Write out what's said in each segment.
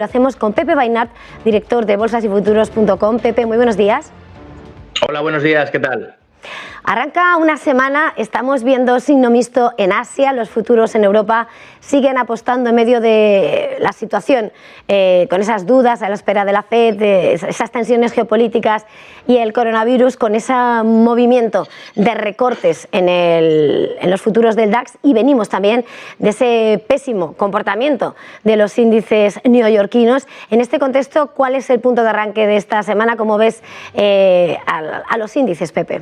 Lo hacemos con Pepe Baynard, director de bolsasyfuturos.com. Pepe, muy buenos días. Hola, buenos días, ¿qué tal? Arranca una semana, estamos viendo signo mixto en Asia, los futuros en Europa siguen apostando en medio de la situación, con esas dudas a la espera de la FED, de esas tensiones geopolíticas y el coronavirus, con ese movimiento de recortes en los futuros del DAX, y venimos también de ese pésimo comportamiento de los índices neoyorquinos. En este contexto, ¿cuál es el punto de arranque de esta semana? ¿Cómo ves a los índices, Pepe?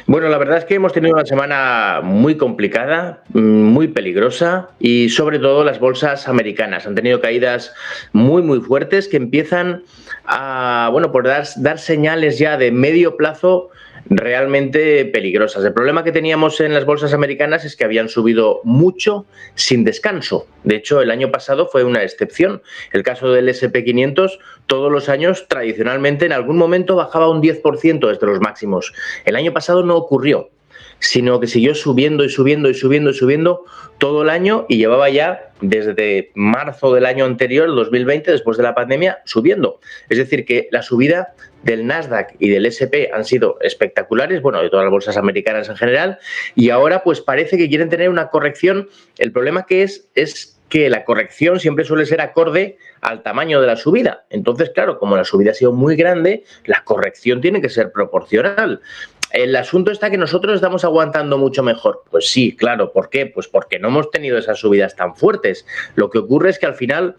Bueno, la verdad es que hemos tenido una semana muy complicada, muy peligrosa, y sobre todo las bolsas americanas han tenido caídas muy fuertes que empiezan a, bueno, por dar señales ya de medio plazo realmente peligrosas. El problema que teníamos en las bolsas americanas es que habían subido mucho sin descanso. De hecho, el año pasado fue una excepción. El caso del S&P 500, todos los años, tradicionalmente, en algún momento bajaba un 10% desde los máximos. El año pasado no ocurrió, sino que siguió subiendo y subiendo todo el año, y llevaba ya desde marzo del año anterior, el 2020, después de la pandemia, subiendo. Es decir, que la subida del Nasdaq y del S&P han sido espectaculares, bueno, de todas las bolsas americanas en general, y ahora pues parece que quieren tener una corrección. El problema que es que la corrección siempre suele ser acorde al tamaño de la subida. Entonces, claro, como la subida ha sido muy grande, la corrección tiene que ser proporcional. El asunto está que nosotros estamos aguantando mucho mejor. Pues sí, claro. ¿Por qué? Pues porque no hemos tenido esas subidas tan fuertes. Lo que ocurre es que al final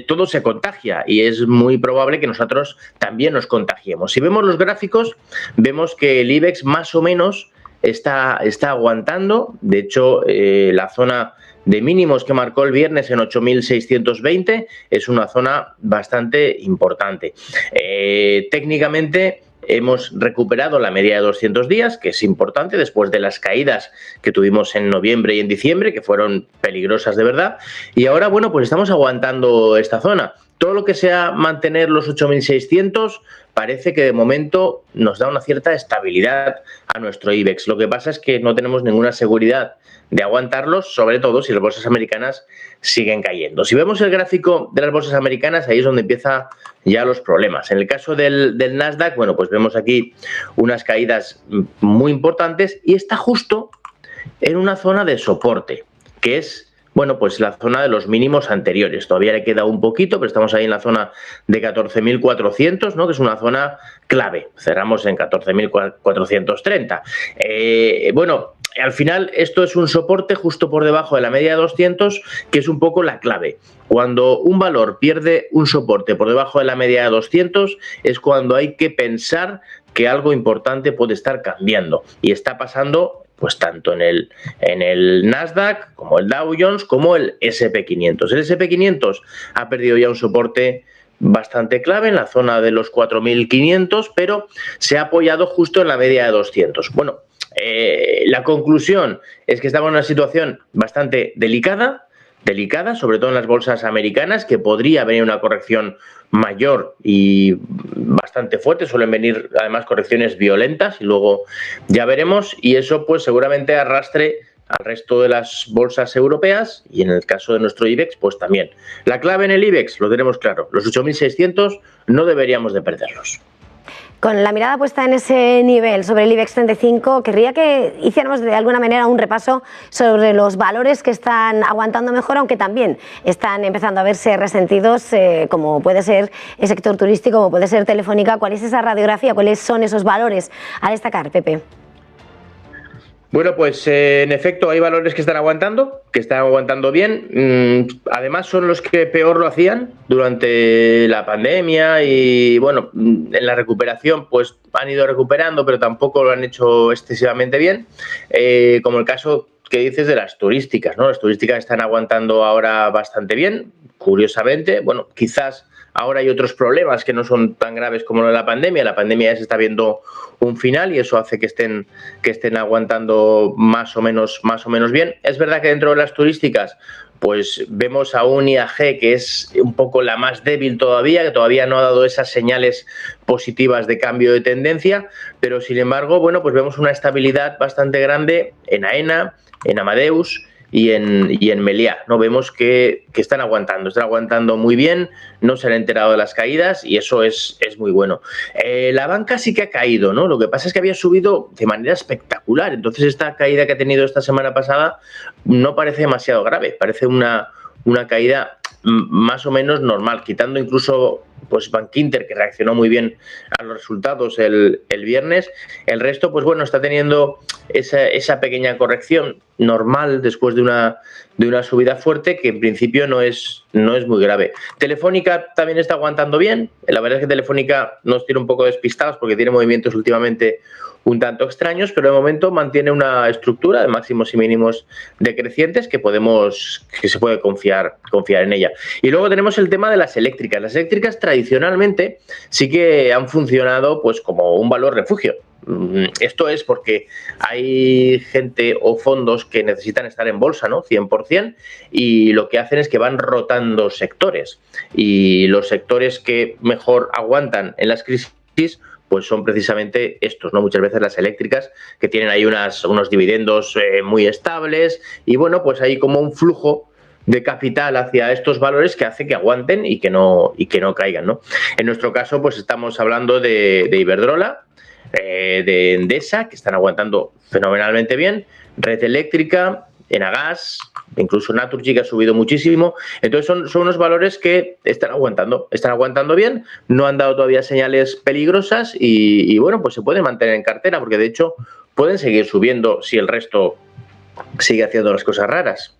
todo se contagia, y es muy probable que nosotros también nos contagiemos. Si vemos los gráficos, vemos que el IBEX más o menos está aguantando. De hecho, la zona de mínimos que marcó el viernes en 8.620 es una zona bastante importante. Técnicamente hemos recuperado la media de 200 días, que es importante después de las caídas que tuvimos en noviembre y en diciembre, que fueron peligrosas de verdad. Y ahora, bueno, pues estamos aguantando esta zona. Todo lo que sea mantener los 8.600 parece que de momento nos da una cierta estabilidad a nuestro IBEX. Lo que pasa es que no tenemos ninguna seguridad de aguantarlos, sobre todo si las bolsas americanas siguen cayendo. Si vemos el gráfico de las bolsas americanas, ahí es donde empiezan ya los problemas. En el caso del Nasdaq, bueno, pues vemos aquí unas caídas muy importantes, y está justo en una zona de soporte, que es, bueno, pues la zona de los mínimos anteriores. Todavía le queda un poquito, pero estamos ahí en la zona de 14.400, ¿no? Que es una zona clave. Cerramos en 14.430. Bueno, al final esto es un soporte justo por debajo de la media de 200, que es un poco la clave. Cuando un valor pierde un soporte por debajo de la media de 200 es cuando hay que pensar que algo importante puede estar cambiando, y está pasando pues tanto en el Nasdaq como el Dow Jones como el S&P 500. El S&P 500 ha perdido ya un soporte bastante clave en la zona de los 4.500, pero se ha apoyado justo en la media de 200. Bueno, la conclusión es que estamos en una situación bastante delicada, sobre todo en las bolsas americanas, que podría venir una corrección mayor y bastante fuerte. Suelen venir además correcciones violentas, y luego ya veremos, y eso pues seguramente arrastre al resto de las bolsas europeas, y en el caso de nuestro IBEX pues también. La clave en el IBEX lo tenemos claro: los 8.600 no deberíamos de perderlos. Con la mirada puesta en ese nivel sobre el IBEX 35, querría que hiciéramos de alguna manera un repaso sobre los valores que están aguantando mejor, aunque también están empezando a verse resentidos, como puede ser el sector turístico, como puede ser Telefónica. ¿Cuál es esa radiografía? ¿Cuáles son esos valores a destacar, Pepe? Bueno, pues en efecto hay valores que están aguantando bien. Además son los que peor lo hacían durante la pandemia, y bueno, en la recuperación pues han ido recuperando, pero tampoco lo han hecho excesivamente bien, como el caso que dices de las turísticas, ¿no? Las turísticas están aguantando ahora bastante bien, curiosamente. Bueno, quizás ahora hay otros problemas que no son tan graves como lo de la pandemia. La pandemia ya se está viendo un final, y eso hace que estén aguantando más o menos bien. Es verdad que dentro de las turísticas pues vemos a un IAG que es un poco la más débil todavía, que todavía no ha dado esas señales positivas de cambio de tendencia, pero sin embargo, bueno, pues vemos una estabilidad bastante grande en AENA, en Amadeus y en Meliá, ¿no? Vemos que están aguantando muy bien, no se han enterado de las caídas y eso es muy bueno. La banca sí que ha caído, ¿no? Lo que pasa es que había subido de manera espectacular, entonces esta caída que ha tenido esta semana pasada no parece demasiado grave, parece una caída más o menos normal, quitando incluso pues Bankinter, que reaccionó muy bien a los resultados el viernes. El resto, pues bueno, está teniendo esa pequeña corrección normal después de una subida fuerte, que en principio no es muy grave. Telefónica también está aguantando bien. La verdad es que Telefónica nos tiene un poco despistados porque tiene movimientos últimamente un tanto extraños, pero de momento mantiene una estructura de máximos y mínimos decrecientes que se puede confiar en ella. Y luego tenemos el tema de las eléctricas. Las eléctricas tradicionalmente sí que han funcionado pues como un valor refugio. Esto es porque hay gente o fondos que necesitan estar en bolsa, ¿no? 100%, y lo que hacen es que van rotando sectores. Y los sectores que mejor aguantan en las crisis pues son precisamente estos, ¿no? Muchas veces las eléctricas, que tienen ahí unos dividendos muy estables, y bueno, pues hay como un flujo de capital hacia estos valores que hace que aguanten y que no caigan, ¿no? En nuestro caso, pues estamos hablando de Iberdrola, de Endesa, que están aguantando fenomenalmente bien, Red Eléctrica, Enagas, incluso Naturgy, que ha subido muchísimo. Entonces son unos valores que están aguantando bien, no han dado todavía señales peligrosas y bueno, pues se pueden mantener en cartera, porque de hecho pueden seguir subiendo si el resto sigue haciendo las cosas raras.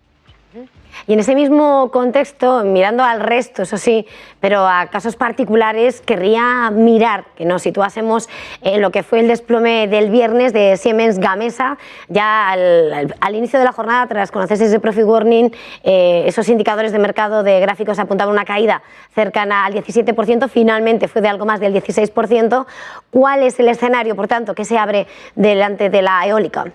Y en ese mismo contexto, mirando al resto, eso sí, pero a casos particulares, querría mirar que nos situásemos en lo que fue el desplome del viernes de Siemens Gamesa. Ya al inicio de la jornada, tras conocerse ese profit warning, esos indicadores de mercado de gráficos apuntaban una caída cercana al 17%, finalmente fue de algo más del 16%. ¿Cuál es el escenario, por tanto, que se abre delante de la eólica?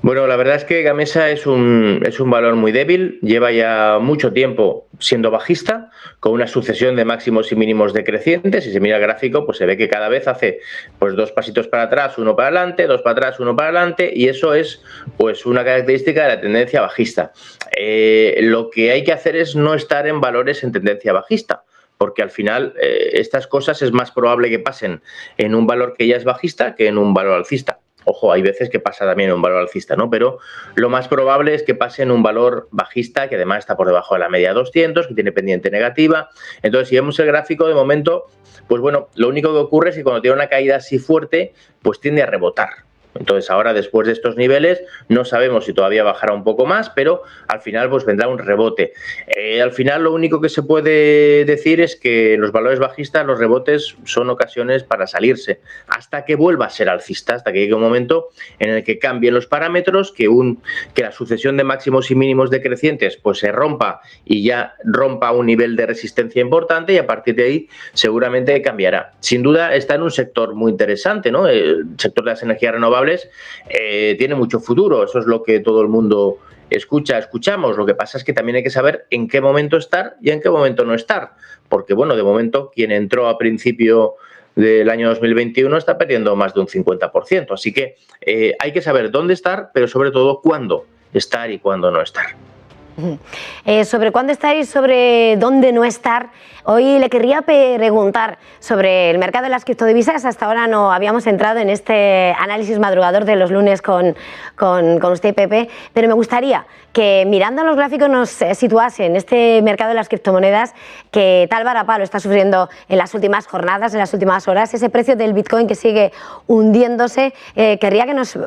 Bueno, la verdad es que Gamesa es un valor muy débil, lleva ya mucho tiempo siendo bajista, con una sucesión de máximos y mínimos decrecientes. Si se mira el gráfico, pues se ve que cada vez hace pues 2 pasitos para atrás, 1 para adelante, 2 para atrás, 1 para adelante, y eso es pues una característica de la tendencia bajista. Lo que hay que hacer es no estar en valores en tendencia bajista, porque al final estas cosas es más probable que pasen en un valor que ya es bajista que en un valor alcista. Ojo, hay veces que pasa también en un valor alcista, ¿no? Pero lo más probable es que pase en un valor bajista, que además está por debajo de la media 200, que tiene pendiente negativa. Entonces, si vemos el gráfico, de momento, pues bueno, lo único que ocurre es que cuando tiene una caída así fuerte, pues tiende a rebotar. Entonces ahora, después de estos niveles, no sabemos si todavía bajará un poco más, pero al final pues vendrá un rebote. Al final lo único que se puede decir es que en los valores bajistas los rebotes son ocasiones para salirse, hasta que vuelva a ser alcista, hasta que llegue un momento en el que cambien los parámetros, que la sucesión de máximos y mínimos decrecientes pues se rompa y ya rompa un nivel de resistencia importante, y a partir de ahí seguramente cambiará. Sin duda está en un sector muy interesante, ¿no? El sector de las energías renovables tiene mucho futuro, eso es lo que todo el mundo escuchamos. Lo que pasa es que también hay que saber en qué momento estar y en qué momento no estar, porque bueno, de momento quien entró a principio del año 2021 está perdiendo más de un 50%, así que hay que saber dónde estar, pero sobre todo cuándo estar y cuándo no estar. Sobre cuándo estar y sobre dónde no estar, hoy le querría preguntar sobre el mercado de las criptodivisas. Hasta ahora no habíamos entrado en este análisis madrugador de los lunes con usted, Pepe, pero me gustaría que, mirando los gráficos, nos situase en este mercado de las criptomonedas que tal varapalo está sufriendo en las últimas jornadas, en las últimas horas. Ese precio del Bitcoin que sigue hundiéndose, querría que nos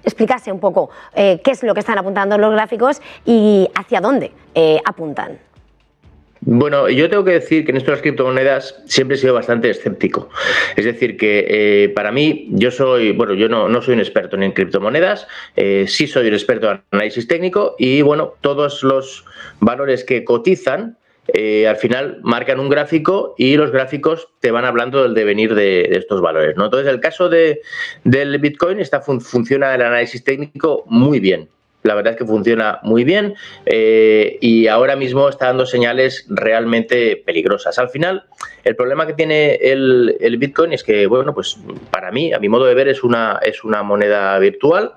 explicase un poco qué es lo que están apuntando los gráficos y hacia dónde apuntan. Bueno, yo tengo que decir que en esto de las criptomonedas siempre he sido bastante escéptico. Es decir, que para mí, yo no soy un experto ni en criptomonedas, sí soy un experto en análisis técnico y bueno, todos los valores que cotizan al final marcan un gráfico y los gráficos te van hablando del devenir de estos valores, ¿no? Entonces, el caso del Bitcoin funciona el análisis técnico muy bien. La verdad es que funciona muy bien y ahora mismo está dando señales realmente peligrosas. Al final, el problema que tiene el Bitcoin es que, bueno, pues para mí, a mi modo de ver, es una moneda virtual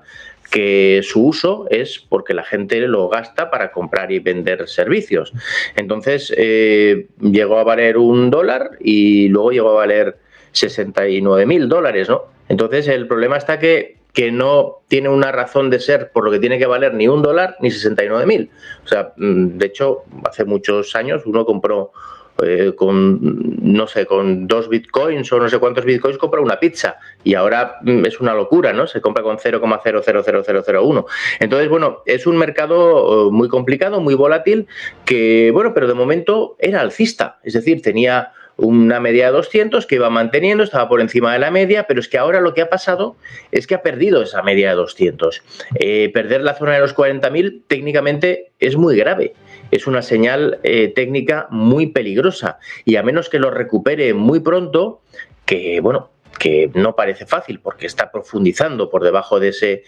que su uso es porque la gente lo gasta para comprar y vender servicios. Entonces llegó a valer $1 y luego llegó a valer $69.000, ¿no? Entonces el problema está que no tiene una razón de ser por lo que tiene que valer ni $1 ni 69.000. O sea, de hecho, hace muchos años uno compró con 2 bitcoins o no sé cuántos bitcoins compra una pizza, y ahora es una locura, ¿no? Se compra con 0,000001. Entonces, bueno, es un mercado muy complicado, muy volátil, que, bueno, pero de momento era alcista, es decir, tenía una media de 200 que iba manteniendo, estaba por encima de la media, pero es que ahora lo que ha pasado es que ha perdido esa media de 200. Perder la zona de los 40.000 técnicamente es muy grave. Es una señal técnica muy peligrosa, y a menos que lo recupere muy pronto, que bueno, que no parece fácil porque está profundizando por debajo de ese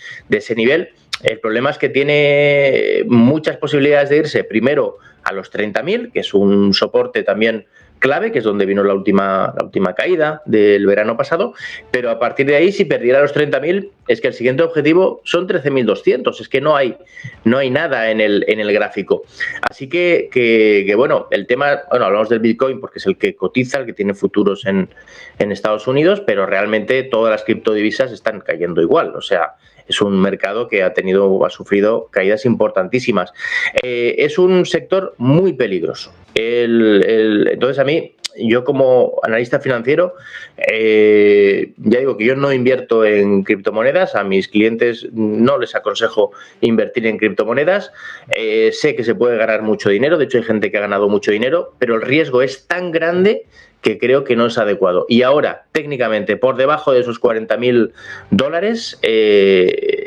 nivel, el problema es que tiene muchas posibilidades de irse primero a los 30.000, que es un soporte también clave, que es donde vino la última caída del verano pasado, pero a partir de ahí, si perdiera los 30.000, es que el siguiente objetivo son 13.200, es que no hay nada en el gráfico. Así que bueno, el tema, bueno, hablamos del Bitcoin porque es el que cotiza, el que tiene futuros en Estados Unidos, pero realmente todas las criptodivisas están cayendo igual, o sea, es un mercado que ha sufrido caídas importantísimas. Es un sector muy peligroso. Entonces, a mí, yo como analista financiero, ya digo que yo no invierto en criptomonedas. A mis clientes no les aconsejo invertir en criptomonedas. Sé que se puede ganar mucho dinero. De hecho, hay gente que ha ganado mucho dinero, pero el riesgo es tan grande que creo que no es adecuado. Y ahora, técnicamente, por debajo de esos $40.000,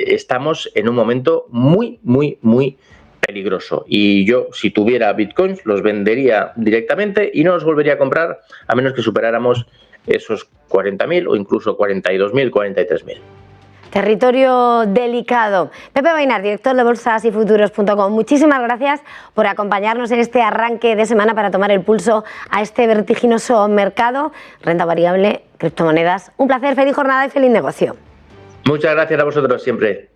estamos en un momento muy, muy, muy peligroso. Y yo, si tuviera bitcoins, los vendería directamente y no los volvería a comprar a menos que superáramos esos 40.000 o incluso 42.000, 43.000. Territorio delicado. Pepe Vainar, director de bolsasyfuturos.com, muchísimas gracias por acompañarnos en este arranque de semana para tomar el pulso a este vertiginoso mercado, renta variable, criptomonedas. Un placer, feliz jornada y feliz negocio. Muchas gracias a vosotros siempre.